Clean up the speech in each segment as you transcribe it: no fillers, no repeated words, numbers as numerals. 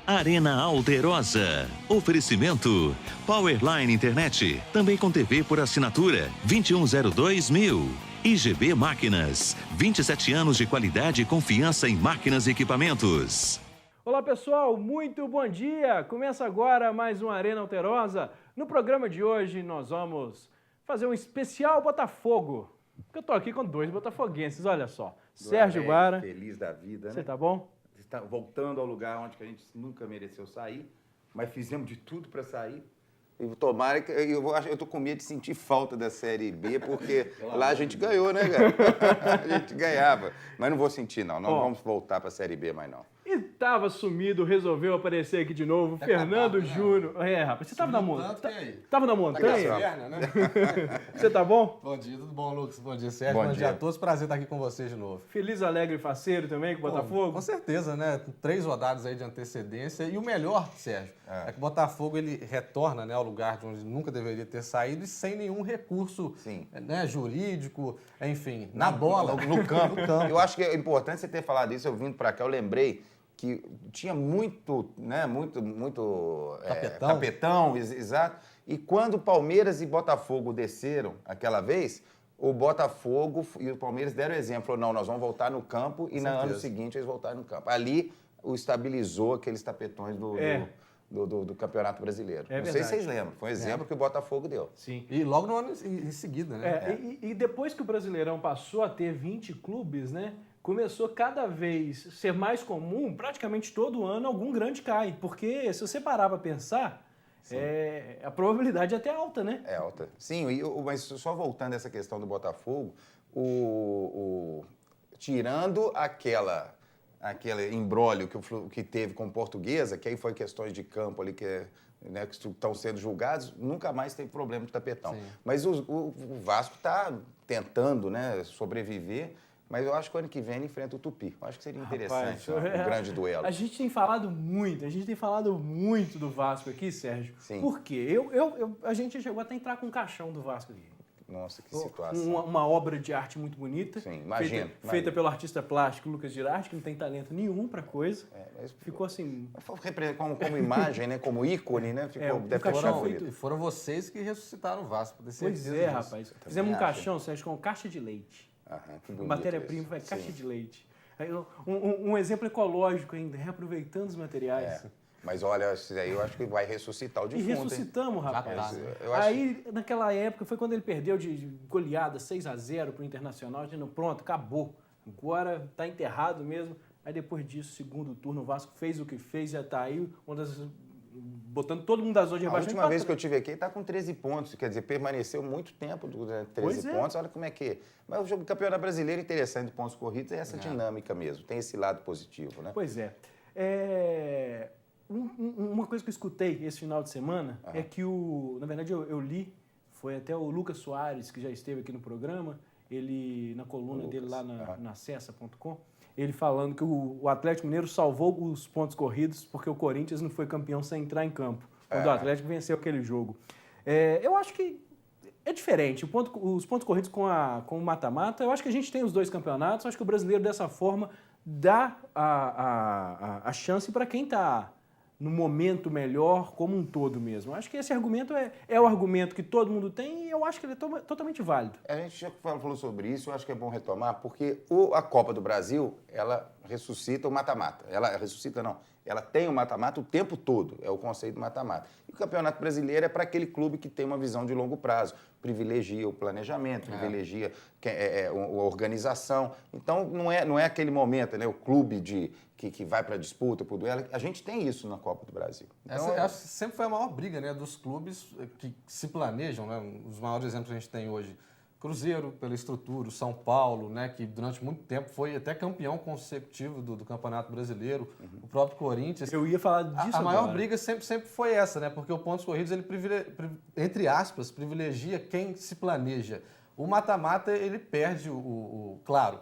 Arena Alterosa. Oferecimento. Powerline Internet. Também com TV por assinatura. 2102.000. IGB Máquinas. 27 anos de qualidade e confiança em máquinas e equipamentos. Olá pessoal, muito bom dia! Começa agora mais um Arena Alterosa. No programa de hoje nós vamos fazer um especial Botafogo. Porque eu tô aqui com dois botafoguenses, olha só. Sérgio Bara. Feliz da vida, né? Você tá bom? Está voltando ao lugar onde a gente nunca mereceu sair, mas fizemos de tudo para sair. E tomara que eu tô com medo de sentir falta da Série B, porque lá a gente ganhou, né, cara? A gente ganhava. Mas não vou sentir, não. Não vamos voltar para a Série B mais, não. E tava sumido, resolveu aparecer aqui de novo, Fernando Júnior. É, rapaz, você tava na montanha? Tava na montanha? Né? Você tá bom? Bom dia, tudo bom, Lucas? Bom dia, Sérgio. Bom dia a todos. Prazer estar aqui com vocês de novo. Feliz, alegre e faceiro também com o Botafogo? Com certeza, né? 3 rodadas aí de antecedência. E o melhor, Sérgio, é que o Botafogo ele retorna, né, ao lugar de onde nunca deveria ter saído e sem nenhum recurso, né, jurídico, enfim, na bola. No campo. Eu acho que é importante você ter falado isso. Eu vindo para cá, eu lembrei que tinha muito tapetão, exato. E quando Palmeiras e Botafogo desceram aquela vez, o Botafogo e o Palmeiras deram exemplo. Falou, não, nós vamos voltar no campo e no ano seguinte eles voltaram no campo. Ali o estabilizou aqueles tapetões do Campeonato Brasileiro. Não sei se vocês lembram. Foi um exemplo que o Botafogo deu. Sim. E logo no ano em seguida, né? E depois que o Brasileirão passou a ter 20 clubes, né? Começou cada vez ser mais comum, praticamente todo ano algum grande cai. Porque se você parar para pensar, a probabilidade é até alta, né? É alta. Sim, mas só voltando a essa questão do Botafogo, tirando aquele imbróglio que teve com Portuguesa, que aí foi questões de campo ali que estão sendo julgados, nunca mais teve problema de tapetão. Sim. Mas o Vasco está tentando, né, sobreviver. Mas eu acho que o ano que vem ele enfrenta o Tupi. Eu acho que seria interessante um grande duelo. A gente tem falado muito do Vasco aqui, Sérgio. Sim. Por quê? A gente chegou até a entrar com o caixão do Vasco aqui. Nossa, que situação. Uma obra de arte muito bonita. Sim, imagina. Feita pelo artista plástico Lucas Girardi, que não tem talento nenhum pra coisa. Mas ficou assim... Como imagem, né? Como ícone, né? Foram vocês que ressuscitaram o Vasco. Pois é, rapaz. Fizemos um caixão, Sérgio, com caixa de leite. Matéria-prima foi caixa de leite. Um exemplo ecológico ainda, reaproveitando os materiais. Mas olha, eu acho que vai ressuscitar o defunto. E ressuscitamos, rapaz. Aí, naquela época, foi quando ele perdeu de goleada 6-0 pro Internacional, dizendo, pronto, acabou. Agora tá enterrado mesmo. Aí depois disso, segundo turno, o Vasco fez o que fez, já tá aí, botando todo mundo da zona de rebaixamento. A última vez que eu estive aqui, está com 13 pontos. Quer dizer, permaneceu muito tempo, 13 pontos. Olha como é que é. Mas o jogo do Campeonato Brasileiro interessante de pontos corridos é essa dinâmica mesmo. Tem esse lado positivo, né? Pois é. Uma coisa que eu escutei esse final de semana é que na verdade eu li, foi até o Lucas Soares, que já esteve aqui no programa, ele, na coluna dele lá na Cessa.com, ele falando que o Atlético Mineiro salvou os pontos corridos porque o Corinthians não foi campeão sem entrar em campo, quando o Atlético venceu aquele jogo. Eu acho que é diferente. Os pontos corridos com o mata-mata, eu acho que a gente tem os dois campeonatos, eu acho que o brasileiro dessa forma dá a chance para quem está no momento melhor como um todo mesmo. Eu acho que esse argumento é o argumento que todo mundo tem e eu acho que ele é totalmente válido. A gente já falou sobre isso, eu acho que é bom retomar, porque a Copa do Brasil, ela ressuscita o mata-mata. Ela ressuscita, não. Ela tem o mata-mata o tempo todo, é o conceito do mata-mata. E o Campeonato Brasileiro é para aquele clube que tem uma visão de longo prazo, privilegia o planejamento, privilegia a organização. Então, não é aquele momento, né, o clube que vai para a disputa, para o duelo. A gente tem isso na Copa do Brasil. Então, essa sempre foi a maior briga, né, dos clubes que se planejam, né? Os maiores exemplos que a gente tem hoje. Cruzeiro, pela estrutura, o São Paulo, né, que durante muito tempo foi até campeão consecutivo do Campeonato Brasileiro, o próprio Corinthians. Eu ia falar disso A maior briga sempre foi essa, né, porque o pontos corridos, ele entre aspas, privilegia quem se planeja. O mata-mata, ele perde claro,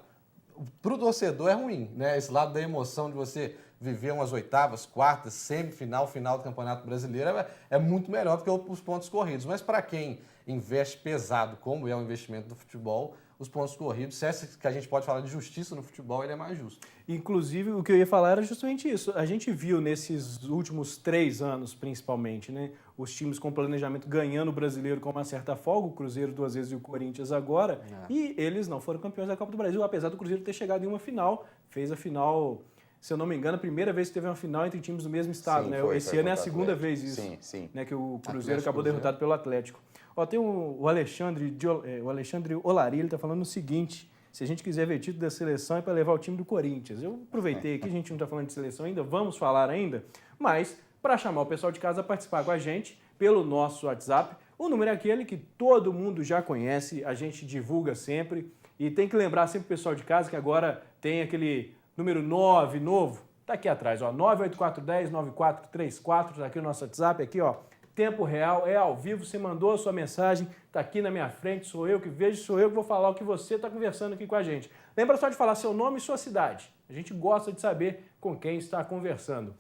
para o torcedor é ruim, né, esse lado da emoção de você viver umas oitavas, quartas, semifinal, final do Campeonato Brasileiro é muito melhor do que os pontos corridos. Mas para quem investe pesado, como é o investimento do futebol, os pontos corridos. Se é que a gente pode falar de justiça no futebol, ele é mais justo. Inclusive, o que eu ia falar era justamente isso. A gente viu nesses últimos 3 anos, principalmente, né, os times com planejamento ganhando o Brasileiro com uma certa folga, o Cruzeiro 2 vezes e o Corinthians agora, e eles não foram campeões da Copa do Brasil, apesar do Cruzeiro ter chegado em uma final, fez a final, se eu não me engano, a primeira vez que teve uma final entre times do mesmo estado. Sim, né? foi, Esse ano é a segunda vez isso, sim. Né, que o Cruzeiro Atlético acabou derrotado pelo Atlético. Ó, tem o Alexandre Olari, ele está falando o seguinte: se a gente quiser ver título da seleção é para levar o time do Corinthians. Eu aproveitei aqui, a gente não está falando de seleção ainda, vamos falar ainda, mas para chamar o pessoal de casa a participar com a gente pelo nosso WhatsApp, o número é aquele que todo mundo já conhece, a gente divulga sempre e tem que lembrar sempre o pessoal de casa que agora tem aquele número 9 novo, tá aqui atrás, ó, 98410-9434, tá aqui o nosso WhatsApp, aqui ó, tempo real, é ao vivo, você mandou a sua mensagem, tá aqui na minha frente, sou eu que vejo, sou eu que vou falar o que você está conversando aqui com a gente. Lembra só de falar seu nome e sua cidade, a gente gosta de saber com quem está conversando.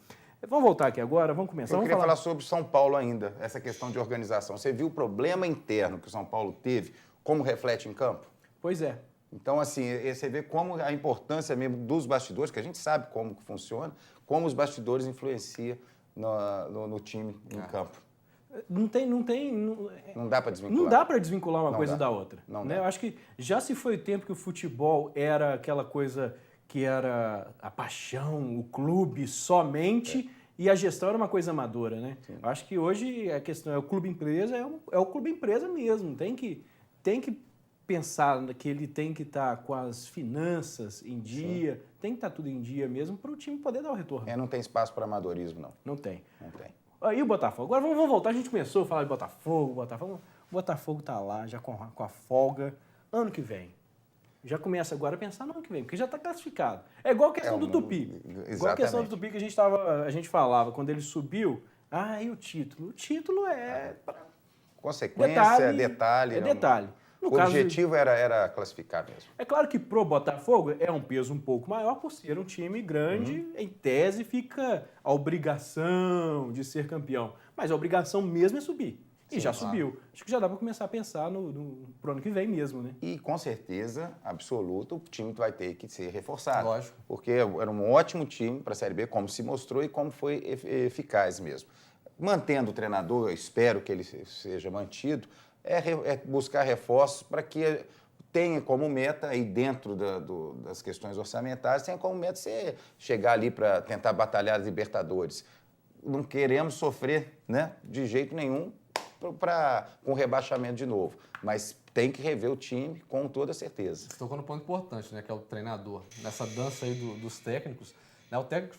Vamos voltar aqui agora, vamos começar. Eu queria falar sobre São Paulo ainda, essa questão de organização. Você viu o problema interno que o São Paulo teve, como reflete em campo? Pois é. Então, assim, você vê como a importância mesmo dos bastidores, que a gente sabe como que funciona, como os bastidores influenciam no time, em campo. Não dá para desvincular. Não dá para desvincular uma coisa da outra. Não né? dá. Eu acho que já se foi o tempo que o futebol era aquela coisa que era a paixão, o clube somente, e a gestão era uma coisa amadora, né? Eu acho que hoje a questão é o clube empresa, é o clube empresa mesmo. Tem que pensar que ele tem que estar com as finanças em dia, tem que estar tudo em dia mesmo para o time poder dar o retorno. Não tem espaço para amadorismo, não. Não tem. Não tem. E o Botafogo? Agora vamos voltar, a gente começou a falar de Botafogo. O Botafogo está lá, já com a folga, ano que vem. Já começa agora a pensar no ano que vem, porque já está classificado. É igual a questão do Tupi. Exatamente. Igual a questão do Tupi que a gente falava, quando ele subiu, e o título? O título é... Consequência, detalhe. É detalhe. O objetivo era classificar mesmo. É claro que pro Botafogo é um peso um pouco maior por ser um time grande, em tese fica a obrigação de ser campeão. Mas a obrigação mesmo é subir. E já subiu. Acho que já dá para começar a pensar pro ano que vem mesmo, né? E com certeza absoluta o time vai ter que ser reforçado. Lógico. Porque era um ótimo time para a Série B, como se mostrou e como foi eficaz mesmo. Mantendo o treinador, eu espero que ele seja mantido, é buscar reforços para que tenha como meta, aí dentro das questões orçamentárias, tenha como meta você chegar ali para tentar batalhar as Libertadores. Não queremos sofrer, né, de jeito nenhum com rebaixamento de novo, mas tem que rever o time com toda certeza. Você tocou no ponto importante, né, que é o treinador. Nessa dança aí dos técnicos, né, o técnico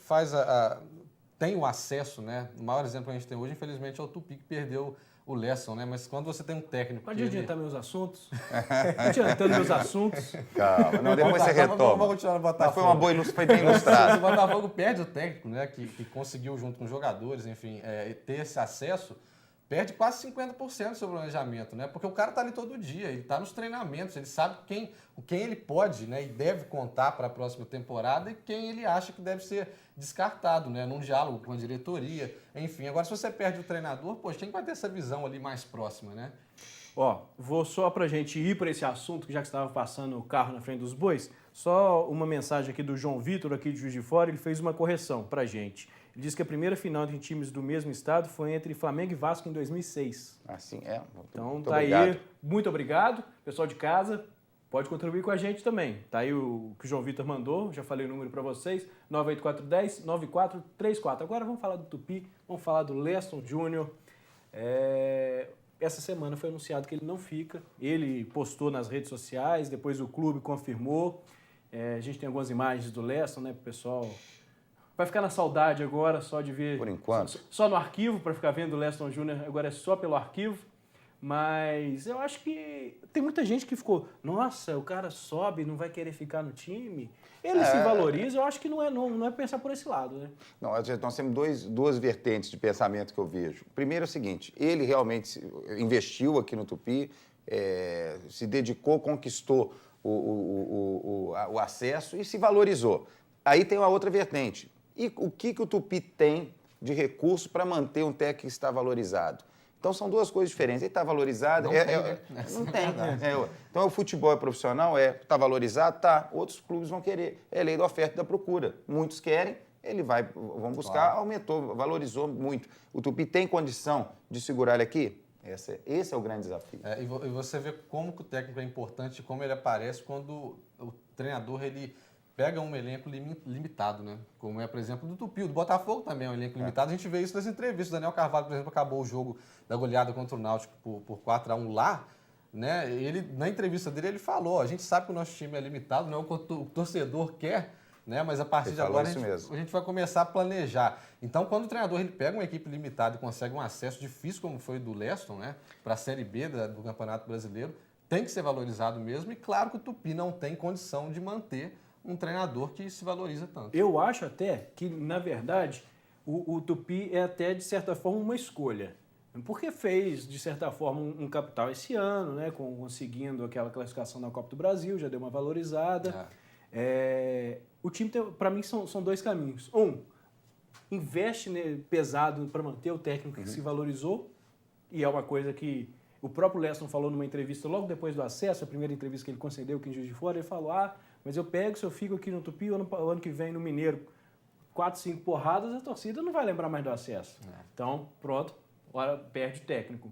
tem o acesso, né, o maior exemplo que a gente tem hoje, infelizmente, é o Tupi, que perdeu o Lesson, né? Mas quando você tem um técnico... Pode adiantar meus assuntos? Adiantando meus assuntos. Calma, não, depois você retoma. Vamos continuar no Botafogo. Mas foi bem ilustrado. O Botafogo perde o técnico, né? Que conseguiu, junto com os jogadores, enfim, ter esse acesso, perde quase 50% do seu planejamento, né? Porque o cara tá ali todo dia, ele tá nos treinamentos, ele sabe quem ele pode, né, e deve contar para a próxima temporada e quem ele acha que deve ser descartado, né, num diálogo com a diretoria, enfim. Agora, se você perde o treinador, poxa, quem vai ter essa visão ali mais próxima, né? Vou só pra gente ir para esse assunto, que já que estava passando o carro na frente dos bois, só uma mensagem aqui do João Vitor, aqui de Juiz de Fora, ele fez uma correção pra gente. Ele disse que a primeira final entre times do mesmo estado foi entre Flamengo e Vasco em 2006. Assim é. Então tá aí, muito obrigado. Pessoal de casa, pode contribuir com a gente também. Tá aí o que o João Vitor mandou, já falei o número para vocês, 98410-9434. Agora vamos falar do Tupi, vamos falar do Leston Júnior. Essa semana foi anunciado que ele não fica. Ele postou nas redes sociais, depois o clube confirmou. A gente tem algumas imagens do Leston, né, pro pessoal... Vai ficar na saudade agora, só de ver... Por enquanto. Só no arquivo, para ficar vendo o Leston Júnior, agora é só pelo arquivo. Mas eu acho que tem muita gente que ficou, nossa, o cara sobe, não vai querer ficar no time. Ele se valoriza, eu acho que não é pensar por esse lado, né? Não, nós temos duas vertentes de pensamento que eu vejo. Primeiro é o seguinte, ele realmente investiu aqui no Tupi, se dedicou, conquistou o acesso e se valorizou. Aí tem uma outra vertente. E o que o Tupi tem de recurso para manter um técnico que está valorizado? Então, são duas coisas diferentes. Ele está valorizado... Não tem. Então, o futebol é profissional? Está valorizado? Tá. Outros clubes vão querer. É lei da oferta e da procura. Muitos querem, vamos buscar, aumentou, valorizou muito. O Tupi tem condição de segurar ele aqui? Esse é o grande desafio. E você vê como que o técnico é importante, como ele aparece quando o treinador ele pega um elenco limitado, né? Como é, por exemplo, do Tupi. O do Botafogo também é um elenco limitado. A gente vê isso nas entrevistas. O Daniel Carvalho, por exemplo, acabou o jogo da goleada contra o Náutico por 4-1 lá. Né? Ele, na entrevista dele, ele falou, a gente sabe que o nosso time é limitado, não é o que o torcedor quer, né? Mas a partir de agora a gente vai começar a planejar. Então, quando o treinador ele pega uma equipe limitada e consegue um acesso difícil, como foi o do Leston, né? Para a Série B do Campeonato Brasileiro, tem que ser valorizado mesmo. E claro que o Tupi não tem condição de manter um treinador que se valoriza tanto. Eu acho até que, na verdade, o Tupi é até, de certa forma, uma escolha. Porque fez, de certa forma, um capital esse ano, né? Conseguindo aquela classificação na Copa do Brasil, já deu uma valorizada. O time, para mim, são dois caminhos. Investe pesado para manter o técnico que se valorizou, e é uma coisa que o próprio Leston falou numa entrevista logo depois do acesso, a primeira entrevista que ele concedeu aqui em Juiz de Fora, ele falou, mas se eu fico aqui no Tupi, o ano que vem no Mineiro, 4, 5 porradas, a torcida não vai lembrar mais do acesso. Então, pronto, agora perde o técnico.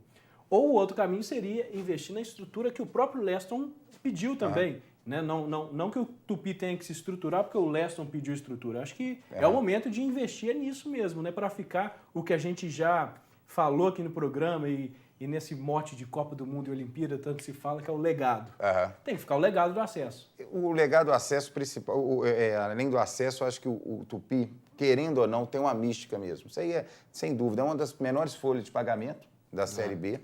Ou o outro caminho seria investir na estrutura que o próprio Leston pediu também. Né? Não que o Tupi tenha que se estruturar porque o Leston pediu estrutura. Acho que é o momento de investir nisso mesmo, né? Para ficar o que a gente já falou aqui no programa e nesse mote de Copa do Mundo e Olimpíada, tanto se fala, que é o legado. Tem que ficar o legado do acesso. O legado do acesso principal, além do acesso, acho que o Tupi, querendo ou não, tem uma mística mesmo. Isso aí é, sem dúvida, é uma das menores folhas de pagamento da Série B.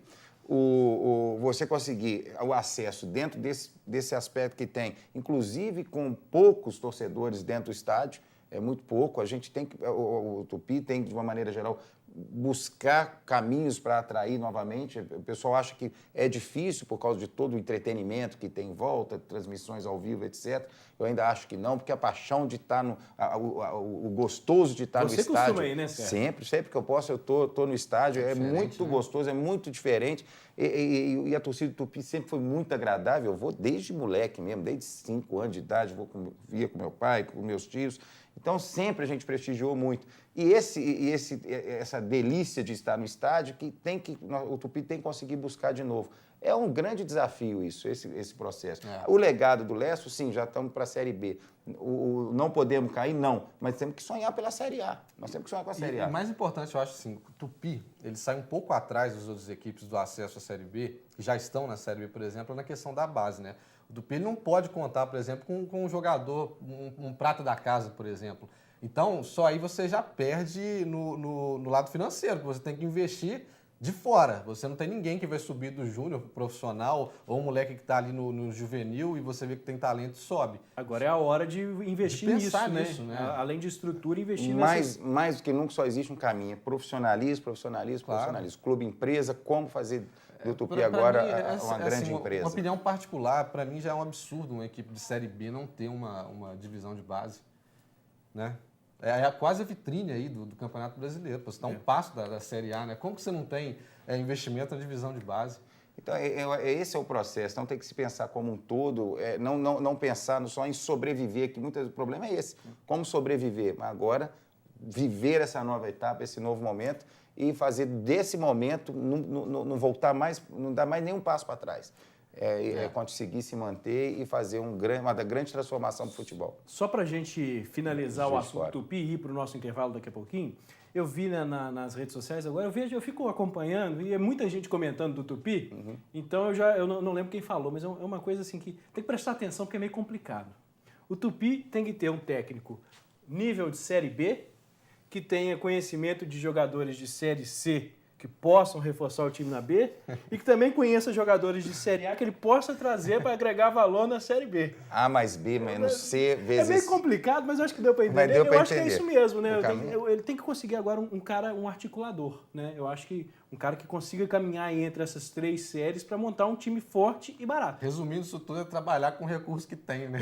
Você conseguir o acesso dentro desse aspecto que tem, inclusive com poucos torcedores dentro do estádio, é muito pouco. A gente tem que, o Tupi tem, de uma maneira geral, buscar caminhos para atrair novamente. O pessoal acha que é difícil por causa de todo o entretenimento que tem em volta, transmissões ao vivo, etc. Eu ainda acho que não, porque a paixão de estar o gostoso de estar no estádio. Você costuma ir, né, Sérgio? Sempre que eu posso, eu tô no estádio. É muito gostoso, é muito diferente. E a torcida do Tupi sempre foi muito agradável. Eu vou desde moleque mesmo, desde 5 anos de idade, via com meu pai, com meus tios. Então, sempre a gente prestigiou muito. E essa delícia de estar no estádio, o Tupi tem que conseguir buscar de novo. É um grande desafio esse processo. O legado do Leston, sim, já estamos para a Série B. Não podemos cair, não, mas temos que sonhar pela Série A. Nós temos que sonhar com a Série A. E mais importante, eu acho assim, o Tupi, ele sai um pouco atrás das outras equipes do acesso à Série B, que já estão na Série B, por exemplo, na questão da base, né? O Tupi não pode contar, por exemplo, com um jogador, um prata da casa, por exemplo. Então, só aí você já perde no lado financeiro, que você tem que investir de fora. Você não tem ninguém que vai subir do júnior pro profissional, ou um moleque que está ali no juvenil e você vê que tem talento e sobe. Agora é a hora de investir nisso, né? Além de estrutura, investir mais do que nunca só existe um caminho. Profissionalismo. Clube, empresa, como fazer do Tupi agora uma grande empresa. Uma opinião particular, para mim já é um absurdo uma equipe de Série B não ter uma divisão de base, né? É quase a vitrine aí do Campeonato Brasileiro. Você está um passo da Série A, né? Como que você não tem investimento na divisão de base? Então, esse é o processo. Então, tem que se pensar como um todo, não pensar só em sobreviver, que o problema é esse. Como sobreviver? Agora, viver essa nova etapa, esse novo momento e fazer desse momento não voltar mais, não dar mais nenhum passo para trás. Conseguir se manter e fazer uma grande transformação do futebol. Só para a gente finalizar o assunto Tupi e ir para o nosso intervalo daqui a pouquinho, eu vi nas redes sociais agora, eu fico acompanhando e é muita gente comentando do Tupi, então eu não lembro quem falou, mas é uma coisa assim que tem que prestar atenção porque é meio complicado. O Tupi tem que ter um técnico nível de Série B, que tenha conhecimento de jogadores de Série C, que possam reforçar o time na B e que também conheça jogadores de Série A que ele possa trazer para agregar valor na Série B. A mais B menos C vezes... É meio complicado, mas eu acho que deu para entender. Eu acho que é isso mesmo, né? Ele tem que conseguir agora um articulador, né? Eu acho que um cara que consiga caminhar entre essas 3 séries para montar um time forte e barato. Resumindo isso tudo, é trabalhar com o recurso que tem, né?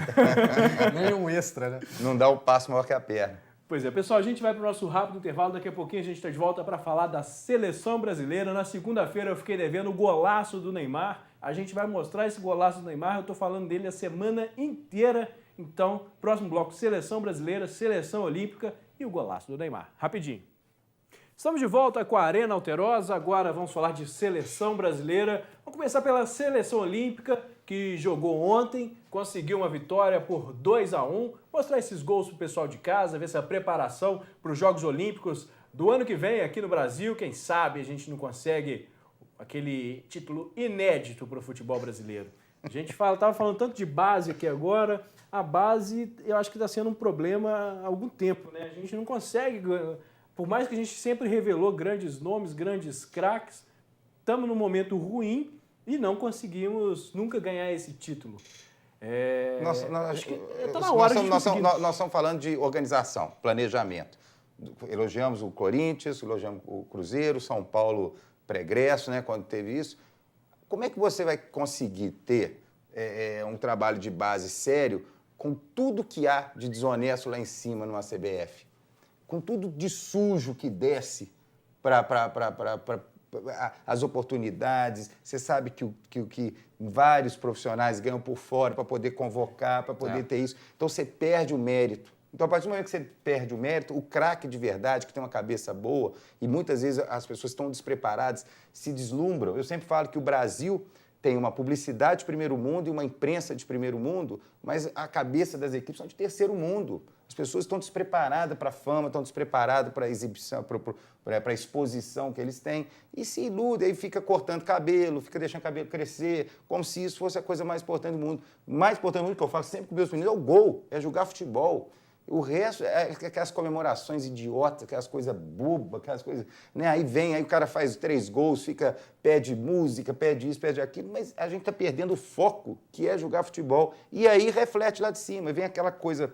Nenhum extra, né? Não dá um passo maior que a perna. Pois é, pessoal, a gente vai para o nosso rápido intervalo. Daqui a pouquinho a gente está de volta para falar da seleção brasileira. Na segunda-feira eu fiquei devendo o golaço do Neymar. A gente vai mostrar esse golaço do Neymar. Eu estou falando dele a semana inteira. Então, próximo bloco, seleção brasileira, seleção olímpica e o golaço do Neymar. Rapidinho. Estamos de volta com a Arena Alterosa. Agora vamos falar de seleção brasileira. Vamos começar pela seleção olímpica, que jogou ontem, conseguiu uma vitória por 2-1. Mostrar esses gols para o pessoal de casa, ver essa preparação para os Jogos Olímpicos do ano que vem aqui no Brasil. Quem sabe a gente não consegue aquele título inédito para o futebol brasileiro. A gente estava falando tanto de base aqui agora. A base, eu acho que está sendo um problema há algum tempo, né? A gente não consegue... Por mais que a gente sempre revelou grandes nomes, grandes craques, estamos num momento ruim e não conseguimos nunca ganhar esse título. Nós estamos falando de organização, planejamento. Elogiamos o Corinthians, elogiamos o Cruzeiro, São Paulo pregresso, né, quando teve isso. Como é que você vai conseguir ter um trabalho de base sério com tudo que há de desonesto lá em cima numa CBF? Com tudo de sujo que desce para as oportunidades. Você sabe que vários profissionais ganham por fora para poder convocar, para poder ter isso. Então, você perde o mérito. Então, a partir do momento que você perde o mérito, o craque de verdade, que tem uma cabeça boa, e muitas vezes as pessoas estão despreparadas, se deslumbram. Eu sempre falo que o Brasil tem uma publicidade de primeiro mundo e uma imprensa de primeiro mundo, mas a cabeça das equipes são de terceiro mundo. As pessoas estão despreparadas para a fama, estão despreparadas para a exibição, para a exposição que eles têm, e se iludem, aí fica cortando cabelo, fica deixando o cabelo crescer, como se isso fosse a coisa mais importante do mundo. Mais importante do mundo, que eu falo sempre com meus meninos, é o gol, é jogar futebol. O resto é aquelas comemorações idiotas, aquelas coisas bobas, aquelas coisas... Né? Aí o cara faz 3 gols, pede música, pede isso, pede aquilo, mas a gente está perdendo o foco, que é jogar futebol. E aí reflete lá de cima, vem aquela coisa,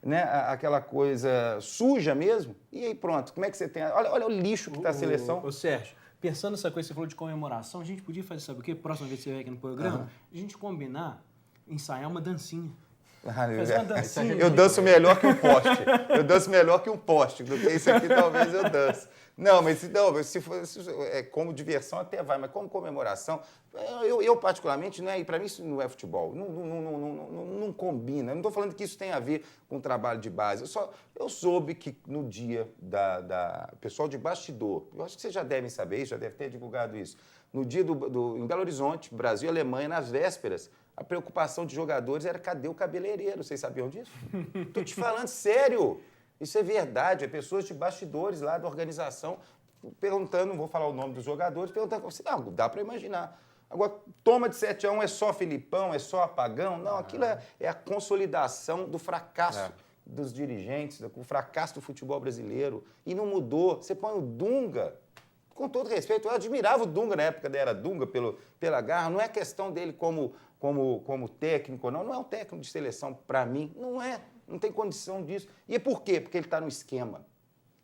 né? Aquela coisa suja mesmo, e aí pronto. Como é que você tem... Olha o lixo que está a seleção. Ô Sérgio, pensando nessa coisa que você falou de comemoração, a gente podia fazer, sabe o quê? Próxima vez que você vier aqui no programa, a gente combinar, ensaiar uma dancinha. Eu danço melhor que um poste. Eu danço melhor que um poste. Do que isso aqui, talvez eu dance. Não, mas se for como diversão até vai, mas como comemoração, eu particularmente, para mim isso não é futebol. Não combina. Eu não estou falando que isso tem a ver com o trabalho de base. Eu soube que no dia da pessoal de bastidor, eu acho que vocês já devem saber isso, já devem ter divulgado isso, no dia em Belo Horizonte, Brasil e Alemanha, nas vésperas, a preocupação de jogadores era cadê o cabeleireiro? Vocês sabiam disso? Estou te falando sério. Isso é verdade. É pessoas de bastidores lá da organização perguntando, não vou falar o nome dos jogadores, perguntando, não, dá para imaginar. Agora, toma de 7-1 é só Filipão, é só apagão? Não, aquilo é a consolidação do fracasso dos dirigentes, o fracasso do futebol brasileiro. E não mudou. Você põe o Dunga... Com todo respeito, eu admirava o Dunga na época da era Dunga pela garra. Não é questão dele como técnico, não é um técnico de seleção para mim. Não tem condição disso. E por quê? Porque ele está no esquema.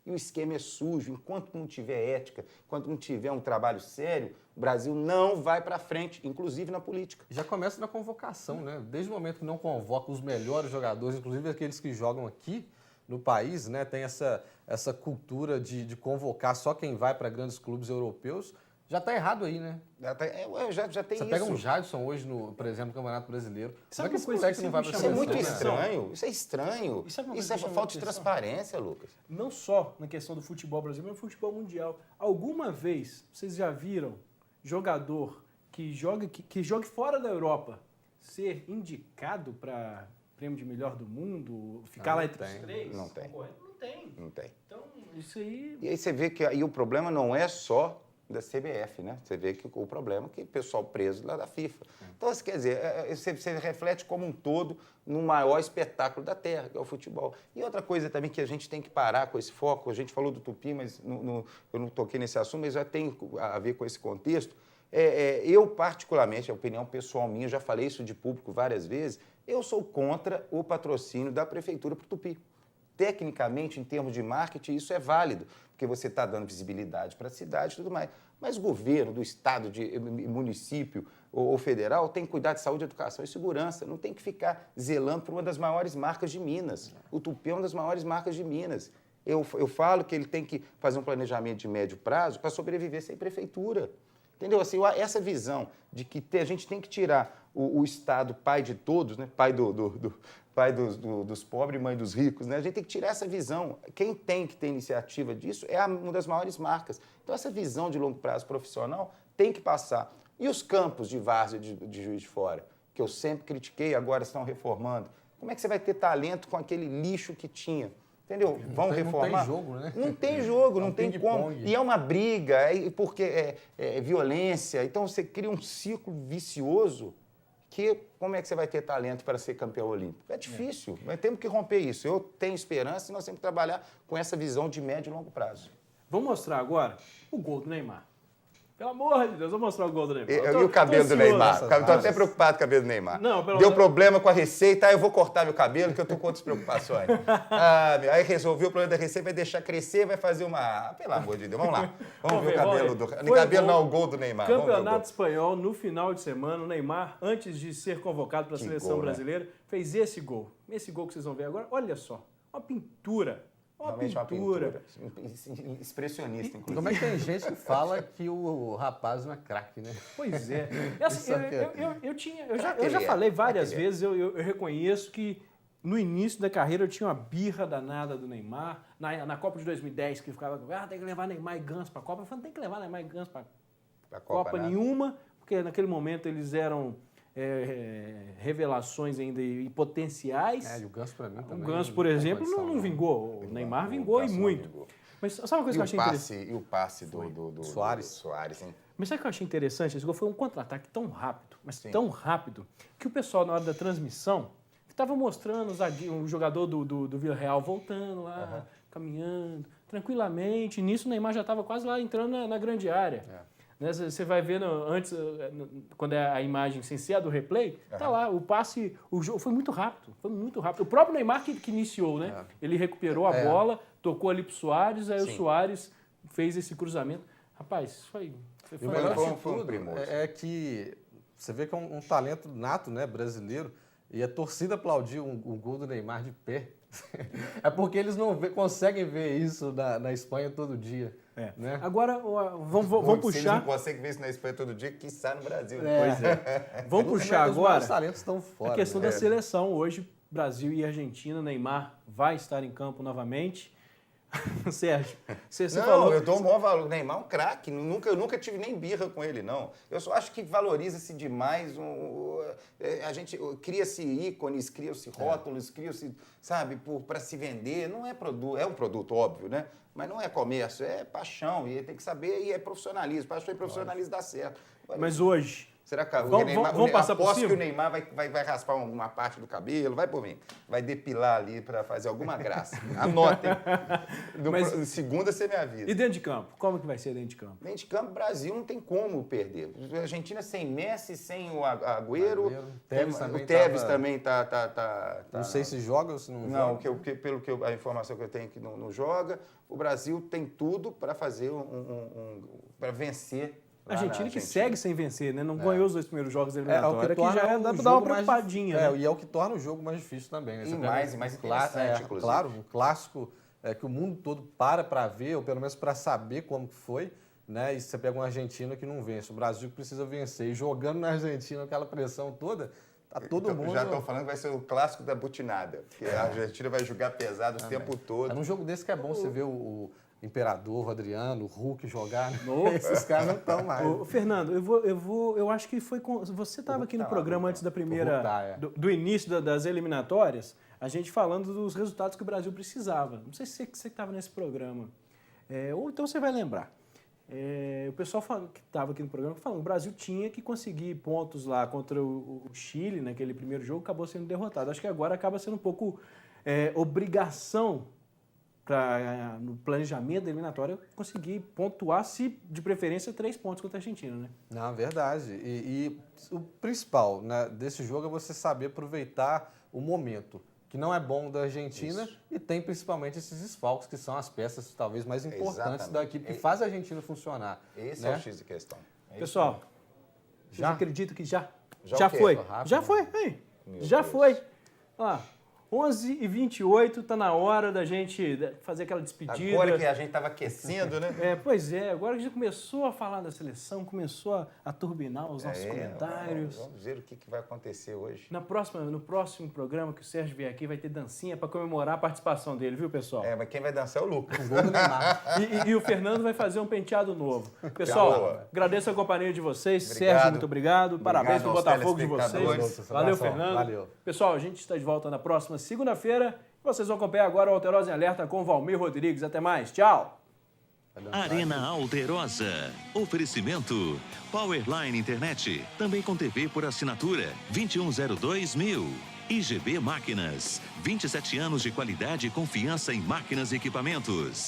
E o esquema é sujo. Enquanto não tiver ética, enquanto não tiver um trabalho sério, o Brasil não vai para frente, inclusive na política. Já começa na convocação, né? Desde o momento que não convoca os melhores jogadores, inclusive aqueles que jogam aqui no país, né, tem essa cultura de convocar só quem vai para grandes clubes europeus, já está errado aí, né? Já tem isso. Você pega um Jadson hoje, por exemplo, no Campeonato Brasileiro. Sabe como é que uma coisa que não vai sempre para Isso é chama muito atenção? estranho. Isso é estranho. Isso é falta de transparência, Lucas. Não só na questão do futebol brasileiro, mas no futebol mundial. Alguma vez vocês já viram jogador que jogue fora da Europa ser indicado para prêmio de melhor do mundo, ficar lá entre os 3? Não tem. Não tem. Então, isso aí... E aí você vê que aí o problema não é só da CBF, né? Você vê que o problema é que o pessoal preso lá da FIFA. Então, quer dizer, você reflete como um todo no maior espetáculo da Terra, que é o futebol. E outra coisa também que a gente tem que parar com esse foco, a gente falou do Tupi, mas eu não toquei nesse assunto, mas já tem a ver com esse contexto. Eu, particularmente, a opinião pessoal minha, já falei isso de público várias vezes, eu sou contra o patrocínio da prefeitura para o Tupi. tecnicamente, em termos de marketing, isso é válido, porque você está dando visibilidade para a cidade e tudo mais. Mas o governo do estado, de município ou federal tem que cuidar de saúde, educação e segurança. Não tem que ficar zelando por uma das maiores marcas de Minas. O Tupi é uma das maiores marcas de Minas. Eu falo que ele tem que fazer um planejamento de médio prazo para sobreviver sem prefeitura. Entendeu? Assim, essa visão de que a gente tem que tirar o Estado pai de todos, né? Pai pai dos pobres e mãe dos ricos, né? A gente tem que tirar essa visão. Quem tem que ter iniciativa disso é uma das maiores marcas. Então, essa visão de longo prazo profissional tem que passar. E os campos de várzea de Juiz de Fora, que eu sempre critiquei, agora estão reformando. Como é que você vai ter talento com aquele lixo que tinha? Entendeu? Vão reformar. Não tem jogo, né? Não tem jogo, não tem como. ping-pong. E é uma briga, porque é violência. Então, você cria um ciclo vicioso que como é que você vai ter talento para ser campeão olímpico? É difícil, mas temos que romper isso. Eu tenho esperança e nós temos que trabalhar com essa visão de médio e longo prazo. Vamos mostrar agora o gol do Neymar. Pelo amor de Deus, vamos mostrar o gol do Neymar. E o cabelo do Neymar? Estou até preocupado com o cabelo do Neymar. Não, Deu problema com a receita, eu vou cortar meu cabelo, que eu estou com outras preocupações. Aí resolveu o problema da receita, vai deixar crescer, vai fazer uma... Pelo amor de Deus, vamos lá. Vamos ver o cabelo do... Cabelo não, o gol do Neymar. Campeonato Espanhol, no final de semana, o Neymar, antes de ser convocado para a seleção brasileira, fez esse gol. Esse gol que vocês vão ver agora, olha só, uma pintura. Realmente uma pintura expressionista, inclusive. Como é que tem gente que fala que o rapaz não é craque, né? Pois é. Assim, eu já falei várias vezes, eu reconheço que no início da carreira eu tinha uma birra danada do Neymar. Na Copa de 2010, que ficava, tem que levar Neymar e Ganso para a Copa. Eu falei, não tem que levar Neymar e Ganso para a Copa nenhuma, porque naquele momento eles eram... revelações ainda e potenciais. E o Ganso para mim também. O Ganso, por exemplo, não vingou. O Neymar vingou e muito. Mas sabe uma coisa que eu achei interessante? E o passe do Soares, hein? Mas sabe o que eu achei interessante? Esse gol foi um contra-ataque tão rápido, mas tão rápido, que o pessoal, na hora da transmissão, estava mostrando o jogador do Villarreal voltando lá, caminhando, tranquilamente. Nisso o Neymar já estava quase lá entrando na grande área. Você vai vendo antes, quando é a imagem sem ser a do replay, tá lá, o passe, o jogo foi muito rápido, O próprio Neymar que iniciou, né? Ele recuperou a bola, tocou ali pro Soares, aí o Soares fez esse cruzamento. Rapaz, foi o melhor de tudo é que você vê que é um talento nato, né, brasileiro, e a torcida aplaudiu um gol do Neymar de pé. É porque eles não conseguem ver isso na Espanha todo dia. Né? Agora, vamos puxar... Se eles não conseguem ver isso na Espanha todo dia, quiçá no Brasil. Pois é. Vamos puxar agora os talentos estão fora, a questão da seleção. Hoje, Brasil e Argentina, Neymar vai estar em campo novamente. Sérgio, você falou... eu dou um bom valor. Neymar é um craque. Eu nunca tive nem birra com ele, não. Eu só acho que valoriza-se demais. A gente cria-se ícones, cria-se rótulos, cria-se, sabe, para se vender. Não é produto, é um produto, óbvio, né? Mas não é comércio, é paixão. E tem que saber, e é profissionalismo. Paixão e profissionalismo dá certo. Mas hoje... Será que vamos passar por cima? Que o Neymar vai raspar uma parte do cabelo, vai por mim. Vai depilar ali para fazer alguma graça. Anotem. Segunda você me avisa. E dentro de campo? Como que vai ser dentro de campo? Dentro de campo, Brasil não tem como perder. A Argentina sem Messi, sem o Agüero. O Tevez também tá... Não sei se joga ou se não joga. Não, a informação que eu tenho é que não joga. O Brasil tem tudo para fazer para vencer. A Argentina que segue sem vencer, né? Não ganhou os 2 primeiros jogos eliminatórios. Que já dá para dar uma preocupadinha. Né? E é o que torna o jogo mais difícil também. Né? E mais interessante, inclusive. Claro, um clássico que o mundo todo para ver, ou pelo menos para saber como que foi, né? E você pega uma Argentina que não vence. O Brasil precisa vencer. E jogando na Argentina, aquela pressão toda, tá todo mundo... Já estão falando que vai ser o clássico da butinada. Porque a Argentina vai jogar pesado o tempo todo. É num jogo desse que é bom você ver o Imperador, o Adriano, o Hulk jogar. Esses caras não estão mais. Fernando, eu acho que foi com... Você estava aqui no programa antes da primeira... Do início das eliminatórias, a gente falando dos resultados que o Brasil precisava. Não sei se você estava nesse programa. Ou então você vai lembrar. O pessoal que estava aqui no programa falando que o Brasil tinha que conseguir pontos lá contra o Chile, naquele primeiro jogo, acabou sendo derrotado. Acho que agora acaba sendo um pouco obrigação no planejamento da eliminatória conseguir pontuar, se de preferência, 3 pontos contra a Argentina, né? Não, verdade. E o principal, né, desse jogo é você saber aproveitar o momento. que não é bom da Argentina, e tem principalmente esses desfalques, que são as peças talvez mais importantes da equipe, que faz a Argentina funcionar. Esse né? é o X de questão. Pessoal, Já? vocês acreditam que já Já o quê? foi? Rápido, Já né? foi, hein? Meu Já Deus. foi. Ó, 11h28, tá na hora da gente fazer aquela despedida. Agora que a gente estava aquecendo, né? Pois é, agora que a gente começou a falar da seleção, começou a turbinar os nossos comentários. Vamos ver o que vai acontecer hoje. No próximo programa que o Sérgio vier aqui, vai ter dancinha para comemorar a participação dele, viu, pessoal? Mas quem vai dançar é o Lucas. O gol do Neymar. E o Fernando vai fazer um penteado novo. Pessoal, Boa. agradeço a companhia de vocês. Obrigado. Sérgio, muito obrigado. Parabéns pelo aos Botafogo de telespectadores. vocês. Valeu, Abração. Fernando. Valeu. Pessoal, a gente está de volta na próxima segunda-feira. Vocês vão acompanhar agora o Alterosa em Alerta com o Valmir Rodrigues. Até mais. Tchau. Arena Alterosa. Oferecimento. Powerline Internet. Também com TV por assinatura. 2102.000. IGB Máquinas. 27 anos de qualidade e confiança em máquinas e equipamentos.